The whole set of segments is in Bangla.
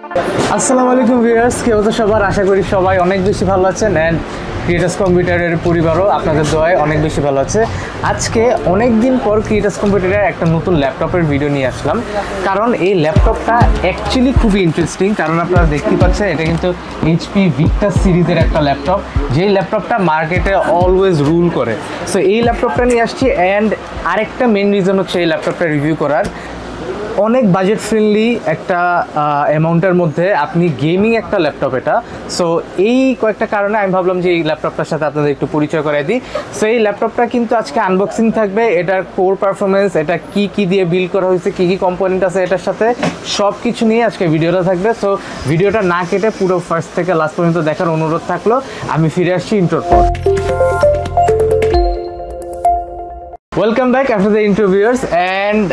আসসালামু আলাইকুম ভিউয়ার্স, কি অবস্থা সবার? আশা করি সবাই অনেক বেশি ভালো আছেন অ্যান্ড ক্রিয়েটার্স কম্পিউটারের পরিবারও আপনাদের দোয়ায় অনেক বেশি ভালো আছে। আজকে অনেক দিন পর ক্রিয়েটার্স কম্পিউটারের একটা নতুন ল্যাপটপের ভিডিও নিয়ে আসলাম, কারণ এই ল্যাপটপটা অ্যাকচুয়ালি খুবই ইন্টারেস্টিং। কারণ আপনারা দেখতে পাচ্ছেন এটা কিন্তু এইচপি ভিক্টাস সিরিজের একটা ল্যাপটপ, যেই ল্যাপটপটা মার্কেটে অলওয়েজ রুল করে। সো এই ল্যাপটপটা নিয়ে আসছি অ্যান্ড আরেকটা মেন রিজন হচ্ছে এই ল্যাপটপটা রিভিউ করার। অনেক বাজেট ফ্রেন্ডলি একটা অ্যামাউন্টের মধ্যে আপনি গেমিং একটা ল্যাপটপ এটা। সো এই কয়েকটা কারণে আমি ভাবলাম যে এই ল্যাপটপটার সাথে আপনাদের একটু পরিচয় করাই দিই। সো এই ল্যাপটপটা কিন্তু আজকে আনবক্সিং থাকবে, এটার কোর পারফরমেন্স, এটা কি দিয়ে বিল্ড করা হয়েছে, কী কম্পোনেন্ট আছে এটার সাথে, সব কিছু নিয়ে আজকে ভিডিওটা থাকবে। সো ভিডিওটা না কেটে পুরো ফার্স্ট থেকে লাস্ট পর্যন্ত দেখার অনুরোধ থাকলো। আমি ফিরে আসছি ইন্ট্রোর পর। Welcome back after the interviewers. And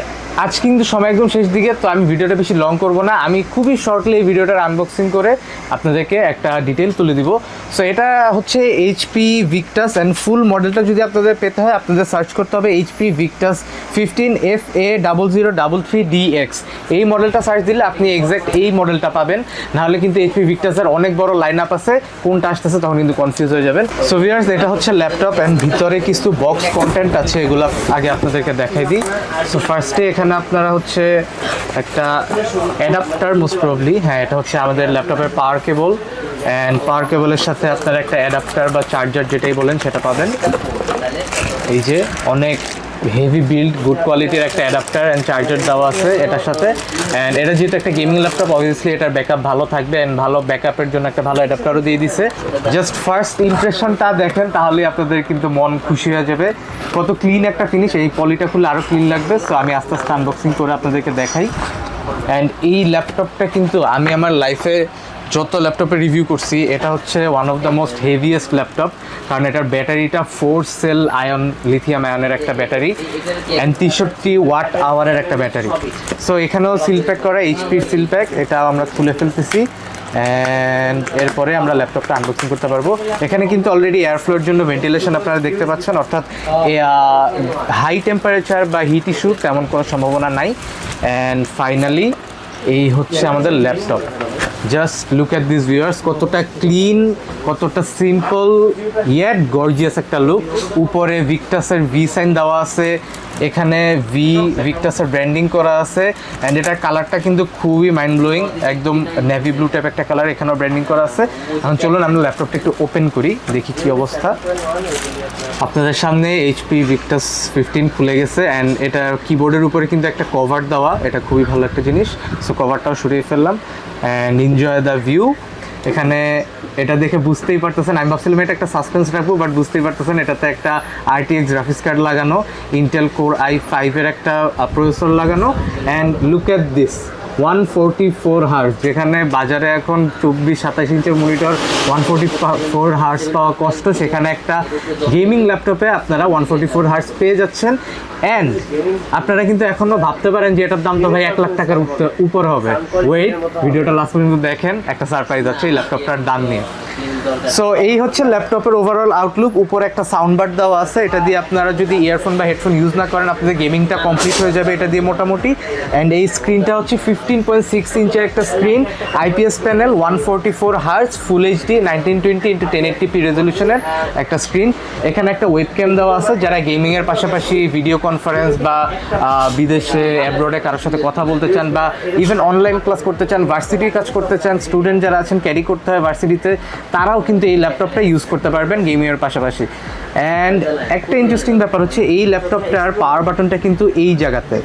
আজ কিন্তু সময় একদম শেষ দিকে, তো আমি ভিডিওটা বেশি লং করব না। আমি খুবই শর্টলি এই ভিডিওটার আনবক্সিং করে আপনাদেরকে একটা ডিটেল তুলে দিব। সো এটা হচ্ছে এইচপি ভিক্টাস অ্যান্ড ফুল মডেলটা যদি আপনাদের পেতে হয় আপনাদের সার্চ করতে হবে এইচপি ভিক্টাস 15FA0033DX। এই মডেলটা সার্চ দিলে আপনি এক্স্যাক্ট এই মডেলটা পাবেন, নাহলে কিন্তু এইচপি ভিক্টাসের অনেক বড় লাইন আপ আছে, কোনটা আসতেছে তখন কিন্তু কনফিউজ হয়ে যাবেন। সো ভিউয়ার্স, এটা হচ্ছে ল্যাপটপ অ্যান্ড ভিতরে কিছু বক্স কন্টেন্ট আছে, এগুলো আগে আপনাদেরকে দেখাই দিই। সো ফার্স্টে এখানে আপনারা হচ্ছে একটা অ্যাডাপ্টার, মোস্ট প্রবলি এটা হচ্ছে আমাদের ল্যাপটপের পাওয়ার কেবল, অ্যান্ড পাওয়ার কেবলের সাথে আপনারা একটা অ্যাডাপ্টার বা চার্জার যেটাই বলেন সেটা পাবেন। এই যে অনেক হেভি বিল্ড, গুড কোয়ালিটির একটা অ্যাডাপ্টার অ্যান্ড চার্জার দেওয়া আছে এটার সাথে। অ্যান্ড এটা যেহেতু একটা গেমিং ল্যাপটপ, অবভিয়াসলি এটার ব্যাকআপ ভালো থাকবে অ্যান্ড ভালো ব্যাকআপের জন্য একটা ভালো অ্যাডাপ্টারও দিয়ে দিছে। জাস্ট ফার্স্ট ইমপ্রেশনটা দেখেন তাহলে আপনাদের কিন্তু মন খুশি হয়ে যাবে, কত ক্লিন একটা ফিনিশ। এই পলিটা খুলে আরও ক্লিন লাগবে। সো আমি আস্তে আস্তে আনবক্সিং করে আপনাদেরকে দেখাই। অ্যান্ড এই ল্যাপটপটা কিন্তু আমি আমার লাইফে যত ল্যাপটপে রিভিউ করছি এটা হচ্ছে one of the most heaviest laptop, কারণ এটার ব্যাটারিটা 4 সেল আয়ন লিথিয়াম আয়নের একটা ব্যাটারি অ্যান্ড 63 ওয়াট আওয়ারের একটা ব্যাটারি। সো এখানেও সিল প্যাক করা, এইচপির সিল প্যাক, এটাও আমরা খুলে ফেলতেছি অ্যান্ড এরপরে আমরা ল্যাপটপটা আনবক্সিং করতে পারবো। এখানে কিন্তু অলরেডি এয়ারফ্লোর জন্য ভেন্টিলেশন আপনারা দেখতে পাচ্ছেন, অর্থাৎ হাই টেম্পারেচার বা হিট ইস্যু তেমন কোনো সম্ভাবনা নাই। অ্যান্ড ফাইনালি এই হচ্ছে আমাদের laptop. Just look at this viewers, কতটা ক্লিন, কতটা সিম্পল ইয়েট গর্জিয়াস একটা লুক। উপরে ভিক্টাসের ভি সাইন দেওয়া আছে, এখানে ভিক্টাসের ব্র্যান্ডিং করা আছে অ্যান্ড এটার কালারটা কিন্তু খুবই মাইন্ড ব্লোয়িং, একদম নেভি ব্লু টাইপ একটা কালার, এখানেও ব্র্যান্ডিং করা আছে। এখন চলুন আমরা ল্যাপটপটা একটু ওপেন করি, দেখি কী অবস্থা। আপনাদের সামনে এইচপি ভিক্টাস 15 খুলে গেছে অ্যান্ড এটা কিবোর্ডের উপরে কিন্তু একটা কভার দেওয়া, এটা খুবই ভালো একটা জিনিস। সো কভারটাও সরিয়ে ফেললাম অ্যান্ড এনজয় দ্য ভিউ। এখানে এটা দেখে বুঝতেই পারতেছেন, আমি ভাবছিলাম এটা একটা সাসপেন্স রাখবো, বাট বুঝতেই পারতেছেন এটাতে একটা RTX গ্রাফিক্স কার্ড লাগানো, ইন্টেল কোর i5-এর একটা প্রসেসর লাগানো। And look at this 144 hertz, যেখানে বাজারে এখন 24-27 ইঞ্চের মনিটর 144 হার্জ পাওয়া কষ্ট, সেখানে একটা গেমিং ল্যাপটপে আপনারা 144 হার্জ পেয়ে যাচ্ছেন। অ্যান্ড আপনারা কিন্তু এখনও ভাবতে পারেন যে এটার দাম তো ভাই 1 লাখ টাকার উপর হবে। ওয়েট, ভিডিওটা লাস্ট পর্যন্ত দেখেন, একটা সারপ্রাইজ আছে এই ল্যাপটপটার দাম নিয়ে। সো এই হচ্ছে ল্যাপটপের ওভারঅল আউটলুক। উপরে একটা সাউন্ড বার দেওয়া আছে, এটা দিয়ে আপনারা যদি ইয়ারফোন বা হেডফোন ইউজ না করেন আপনাদের গেমিংটা কমপ্লিট হয়ে যাবে এটা দিয়ে মোটামুটি। অ্যান্ড এই স্ক্রিনটা হচ্ছে 15.6 ইঞ্চের একটা screen, IPS panel, 144 hertz, full HD 1920x1080p রেজলিউশনের একটা স্ক্রিন। এখানে একটা ওয়েবক্যাম দেওয়া আছে, যারা গেমিংয়ের পাশাপাশি ভিডিও কনফারেন্স বা বিদেশে অ্যাব্রোডে কারোর সাথে কথা বলতে চান বা ইভেন অনলাইন ক্লাস করতে চান, ভার্সিটির কাজ করতে চান, স্টুডেন্ট যারা আছেন ক্যারি করতে হয় ভার্সিটিতে, তারাও কিন্তু এই ল্যাপটপটা ইউজ করতে পারবেন গেমিংয়ের পাশাপাশি। অ্যান্ড একটা ইন্টারেস্টিং ব্যাপার হচ্ছে এই ল্যাপটপটার পাওয়ার বাটনটা কিন্তু এই জায়গাতে।